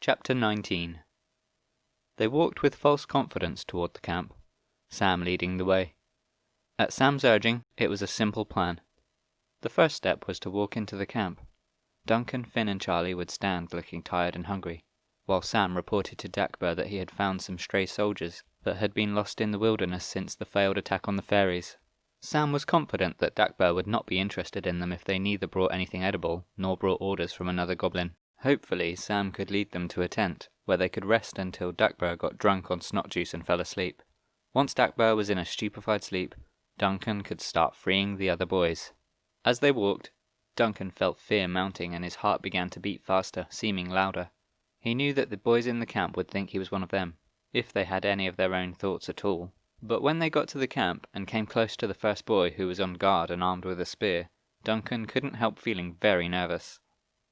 Chapter 19. They walked with false confidence toward the camp, Sam leading the way. At Sam's urging, it was a simple plan. The first step was to walk into the camp. Duncan, Finn and Charlie would stand looking tired and hungry, while Sam reported to Dakbar that he had found some stray soldiers that had been lost in the wilderness since the failed attack on the fairies. Sam was confident that Dakbar would not be interested in them if they neither brought anything edible nor brought orders from another goblin. Hopefully, Sam could lead them to a tent, where they could rest until Dakbar got drunk on snot juice and fell asleep. Once Dakbar was in a stupefied sleep, Duncan could start freeing the other boys. As they walked, Duncan felt fear mounting and his heart began to beat faster, seeming louder. He knew that the boys in the camp would think he was one of them, if they had any of their own thoughts at all. But when they got to the camp and came close to the first boy who was on guard and armed with a spear, Duncan couldn't help feeling very nervous.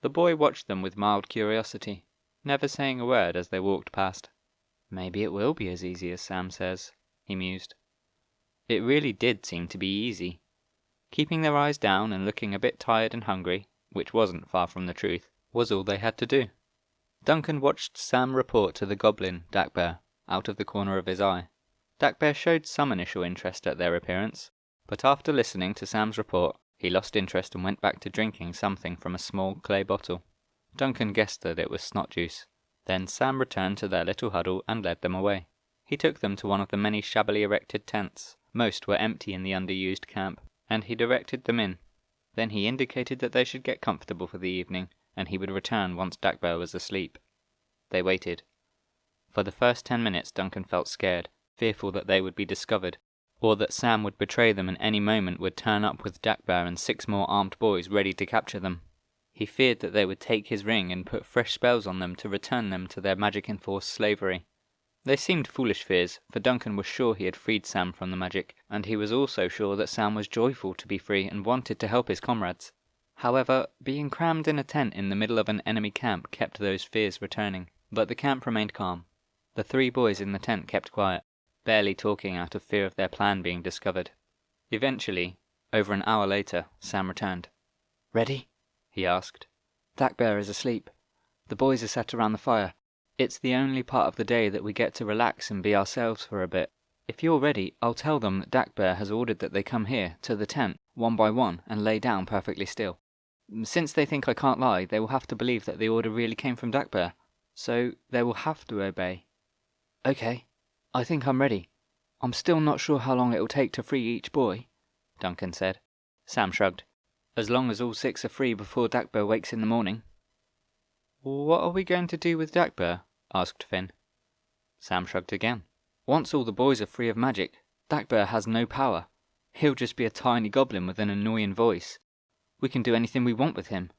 The boy watched them with mild curiosity, never saying a word as they walked past. "Maybe it will be as easy as Sam says," he mused. It really did seem to be easy. Keeping their eyes down and looking a bit tired and hungry, which wasn't far from the truth, was all they had to do. Duncan watched Sam report to the goblin, Dakbar, out of the corner of his eye. Dakbar showed some initial interest at their appearance, but after listening to Sam's report, he lost interest and went back to drinking something from a small clay bottle. Duncan guessed that it was snot juice. Then Sam returned to their little huddle and led them away. He took them to one of the many shabbily erected tents. Most were empty in the underused camp, and he directed them in. Then he indicated that they should get comfortable for the evening, and he would return once Dakbar was asleep. They waited. For the first 10 minutes Duncan felt scared, fearful that they would be discovered, or that Sam would betray them and any moment would turn up with Dakbar and 6 more armed boys ready to capture them. He feared that they would take his ring and put fresh spells on them to return them to their magic-enforced slavery. They seemed foolish fears, for Duncan was sure he had freed Sam from the magic, and he was also sure that Sam was joyful to be free and wanted to help his comrades. However, being crammed in a tent in the middle of an enemy camp kept those fears returning, but the camp remained calm. The 3 boys in the tent kept quiet, barely talking out of fear of their plan being discovered. Eventually, over an hour later, Sam returned. "Ready?" he asked. "Dakbar is asleep. The boys are sat around the fire. It's the only part of the day that we get to relax and be ourselves for a bit. If you're ready, I'll tell them that Dakbar has ordered that they come here, to the tent, one by one, and lay down perfectly still. Since they think I can't lie, they will have to believe that the order really came from Dakbar, so they will have to obey." "Okay, I think I'm ready. I'm still not sure how long it will take to free each boy," Duncan said. Sam shrugged. "As long as all 6 are free before Dakbar wakes in the morning." "What are we going to do with Dakbar?" asked Finn. Sam shrugged again. "Once all the boys are free of magic, Dakbar has no power. He'll just be a tiny goblin with an annoying voice. We can do anything we want with him."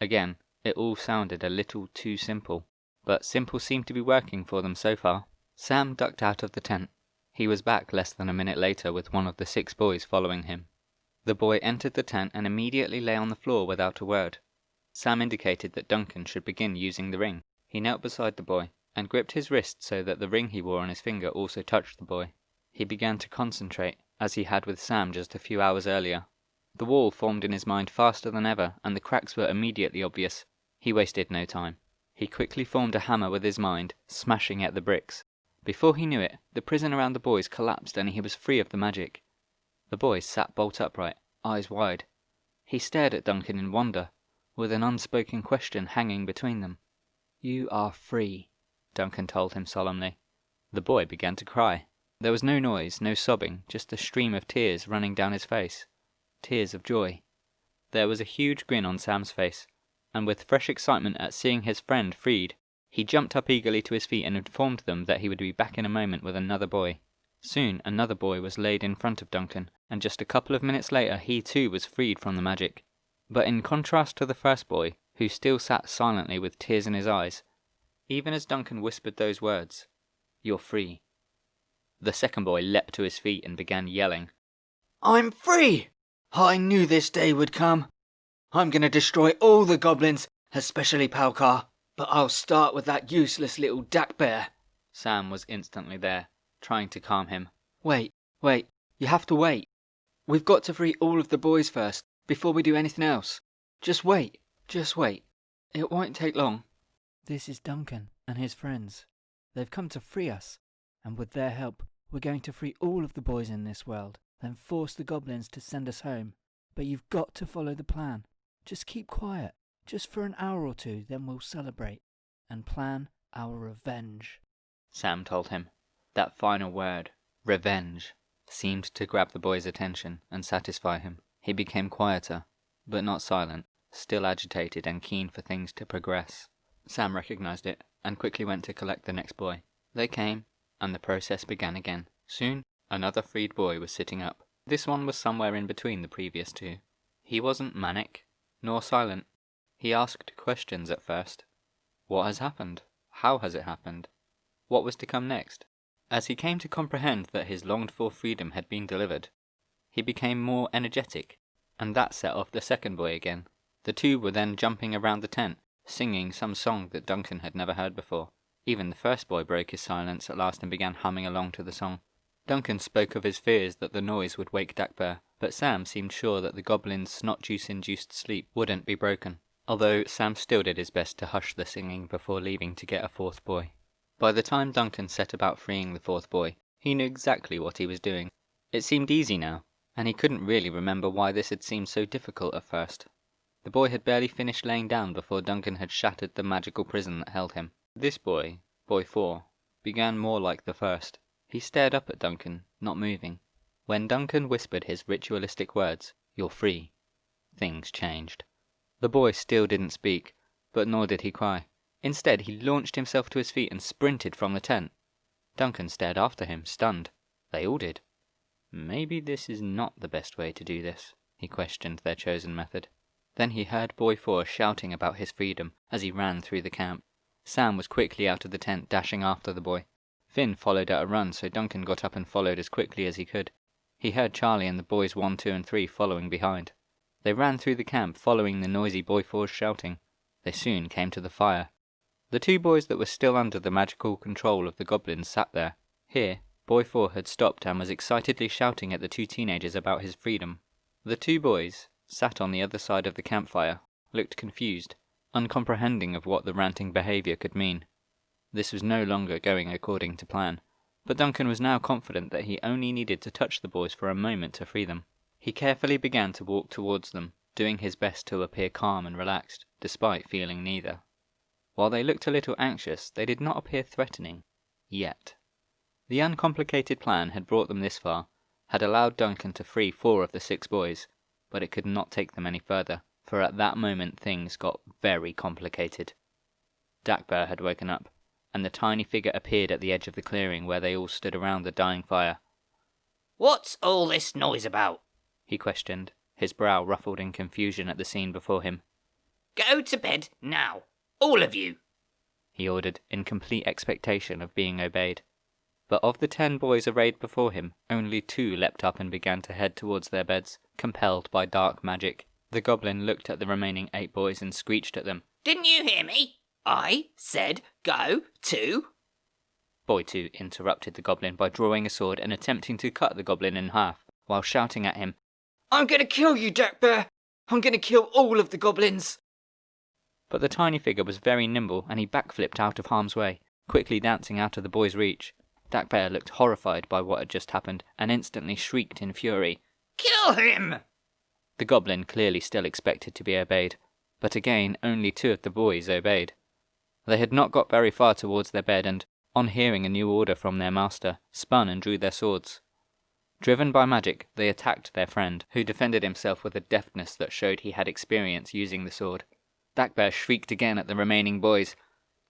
Again, it all sounded a little too simple, but simple seemed to be working for them so far. Sam ducked out of the tent. He was back less than a minute later with one of the 6 boys following him. The boy entered the tent and immediately lay on the floor without a word. Sam indicated that Duncan should begin using the ring. He knelt beside the boy and gripped his wrist so that the ring he wore on his finger also touched the boy. He began to concentrate, as he had with Sam just a few hours earlier. The wall formed in his mind faster than ever, and the cracks were immediately obvious. He wasted no time. He quickly formed a hammer with his mind, smashing at the bricks. Before he knew it, the prison around the boys collapsed and he was free of the magic. The boy sat bolt upright, eyes wide. He stared at Duncan in wonder, with an unspoken question hanging between them. "You are free," Duncan told him solemnly. The boy began to cry. There was no noise, no sobbing, just a stream of tears running down his face. Tears of joy. There was a huge grin on Sam's face, and with fresh excitement at seeing his friend freed, he jumped up eagerly to his feet and informed them that he would be back in a moment with another boy. Soon another boy was laid in front of Duncan, and just a couple of minutes later he too was freed from the magic. But in contrast to the first boy, who still sat silently with tears in his eyes, even as Duncan whispered those words, "You're free," the second boy leapt to his feet and began yelling, "I'm free! I knew this day would come. I'm going to destroy all the goblins, especially Palkar, but I'll start with that useless little Dakbar." Sam was instantly there, trying to calm him. Wait, you have to wait. We've got to free all of the boys first, before we do anything else. Just wait. It won't take long." This is Duncan and his friends. They've come to free us, and with their help, we're going to free all of the boys in this world, then force the goblins to send us home. But you've got to follow the plan. Just keep quiet, just for an hour or two, then we'll celebrate and plan our revenge. Sam told him. That final word, revenge, seemed to grab the boy's attention and satisfy him. He became quieter, but not silent, still agitated and keen for things to progress. Sam recognized it and quickly went to collect the next boy. They came, and the process began again. Soon, another freed boy was sitting up. This one was somewhere in between the previous two. He wasn't manic, nor silent. He asked questions at first. What has happened? How has it happened? What was to come next? As he came to comprehend that his longed-for freedom had been delivered, he became more energetic, and that set off the second boy again. The two were then jumping around the tent, singing some song that Duncan had never heard before. Even the first boy broke his silence at last and began humming along to the song. Duncan spoke of his fears that the noise would wake Dakbear, but Sam seemed sure that the goblin's snot juice-induced sleep wouldn't be broken, although Sam still did his best to hush the singing before leaving to get a fourth boy. By the time Duncan set about freeing the fourth boy, he knew exactly what he was doing. It seemed easy now, and he couldn't really remember why this had seemed so difficult at first. The boy had barely finished laying down before Duncan had shattered the magical prison that held him. This boy, boy 4, began more like the first. He stared up at Duncan, not moving. When Duncan whispered his ritualistic words, "You're free," things changed. The boy still didn't speak, but nor did he cry. Instead, he launched himself to his feet and sprinted from the tent. Duncan stared after him, stunned. They all did. Maybe this is not the best way to do this, he questioned their chosen method. Then he heard boy 4 shouting about his freedom as he ran through the camp. Sam was quickly out of the tent, dashing after the boy. Finn followed at a run, so Duncan got up and followed as quickly as he could. He heard Charlie and the boys 1, 2 and 3 following behind. They ran through the camp, following the noisy boy 4's shouting. They soon came to the fire. The two boys that were still under the magical control of the goblins sat there. Here, boy 4 had stopped and was excitedly shouting at the two teenagers about his freedom. The two boys, sat on the other side of the campfire, looked confused, uncomprehending of what the ranting behaviour could mean. This was no longer going according to plan, but Duncan was now confident that he only needed to touch the boys for a moment to free them. He carefully began to walk towards them, doing his best to appear calm and relaxed, despite feeling neither. While they looked a little anxious, they did not appear threatening. Yet. The uncomplicated plan had brought them this far, had allowed Duncan to free 4 of the 6 boys, but it could not take them any further, for at that moment things got very complicated. Dakbear had woken up, and the tiny figure appeared at the edge of the clearing where they all stood around the dying fire. "What's all this noise about?" he questioned, his brow ruffled in confusion at the scene before him. "Go to bed now, all of you," he ordered, in complete expectation of being obeyed. But of the 10 boys arrayed before him, only 2 leapt up and began to head towards their beds, compelled by dark magic. The goblin looked at the remaining 8 boys and screeched at them. "Didn't you hear me? I said go to..." Boy 2 interrupted the goblin by drawing a sword and attempting to cut the goblin in half, while shouting at him, "I'm gonna kill you, Dakbear! I'm gonna kill all of the goblins!" But the tiny figure was very nimble and he backflipped out of harm's way, quickly dancing out of the boy's reach. Dakbear looked horrified by what had just happened and instantly shrieked in fury, "Kill him!" The goblin clearly still expected to be obeyed, but again only 2 of the boys obeyed. They had not got very far towards their bed and, on hearing a new order from their master, spun and drew their swords. Driven by magic, they attacked their friend, who defended himself with a deftness that showed he had experience using the sword. Dakbear shrieked again at the remaining boys,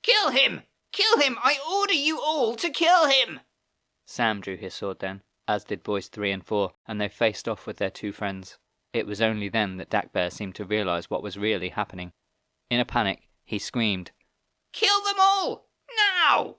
"Kill him! Kill him! I order you all to kill him!" Sam drew his sword then, as did boys 3 and 4, and they faced off with their 2 friends. It was only then that Dakbear seemed to realise what was really happening. In a panic, he screamed, "Kill them all! Now!"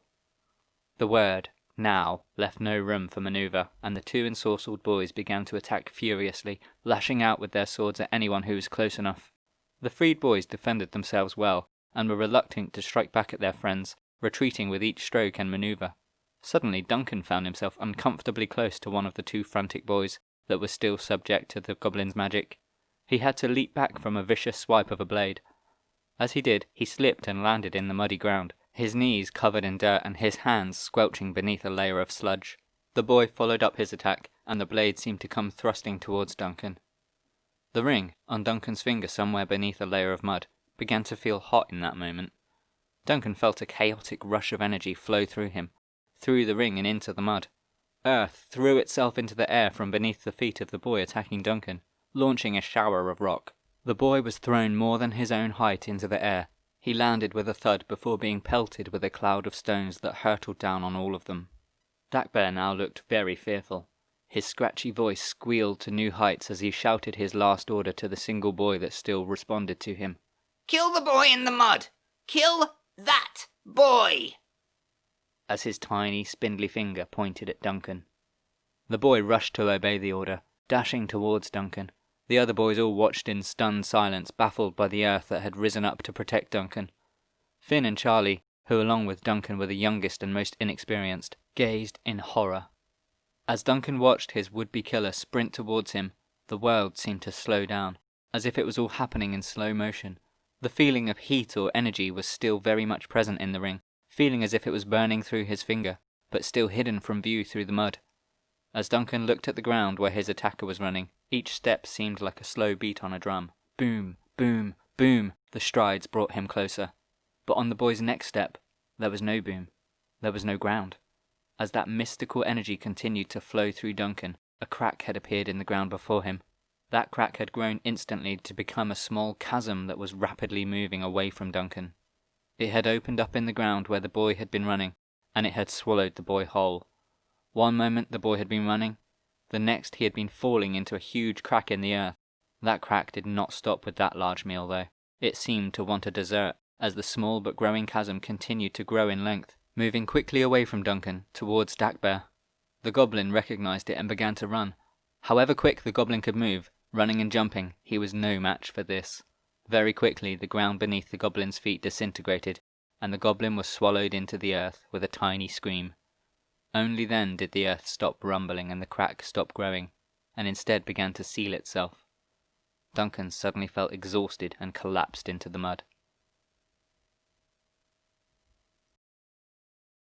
The word, now, left no room for manoeuvre, and the 2 ensorcelled boys began to attack furiously, lashing out with their swords at anyone who was close enough. The freed boys defended themselves well, and were reluctant to strike back at their friends, retreating with each stroke and manoeuvre. Suddenly Duncan found himself uncomfortably close to one of the 2 frantic boys that was still subject to the goblin's magic. He had to leap back from a vicious swipe of a blade. As he did, he slipped and landed in the muddy ground, his knees covered in dirt and his hands squelching beneath a layer of sludge. The boy followed up his attack, and the blade seemed to come thrusting towards Duncan. The ring, on Duncan's finger somewhere beneath a layer of mud, began to feel hot in that moment. Duncan felt a chaotic rush of energy flow through him, through the ring and into the mud. Earth threw itself into the air from beneath the feet of the boy attacking Duncan, launching a shower of rock. The boy was thrown more than his own height into the air. He landed with a thud before being pelted with a cloud of stones that hurtled down on all of them. Dagbear now looked very fearful. His scratchy voice squealed to new heights as he shouted his last order to the single boy that still responded to him. Kill the boy in the mud! Kill that boy! As his tiny, spindly finger pointed at Duncan. The boy rushed to obey the order, dashing towards Duncan. The other boys all watched in stunned silence, baffled by the earth that had risen up to protect Duncan. Finn and Charlie, who along with Duncan were the youngest and most inexperienced, gazed in horror. As Duncan watched his would-be killer sprint towards him, the world seemed to slow down, as if it was all happening in slow motion. The feeling of heat or energy was still very much present in the ring, feeling as if it was burning through his finger, but still hidden from view through the mud. As Duncan looked at the ground where his attacker was running, each step seemed like a slow beat on a drum. Boom, boom, boom, the strides brought him closer. But on the boy's next step, there was no boom. There was no ground. As that mystical energy continued to flow through Duncan, a crack had appeared in the ground before him. That crack had grown instantly to become a small chasm that was rapidly moving away from Duncan. It had opened up in the ground where the boy had been running, and it had swallowed the boy whole. One moment the boy had been running, the next he had been falling into a huge crack in the earth. That crack did not stop with that large meal though. It seemed to want a dessert, as the small but growing chasm continued to grow in length, moving quickly away from Duncan, towards Dagbear. The goblin recognized it and began to run. However quick the goblin could move, running and jumping, he was no match for this. Very quickly the ground beneath the goblin's feet disintegrated, and the goblin was swallowed into the earth with a tiny scream. Only then did the earth stop rumbling and the crack stop growing, and instead began to seal itself. Duncan suddenly felt exhausted and collapsed into the mud.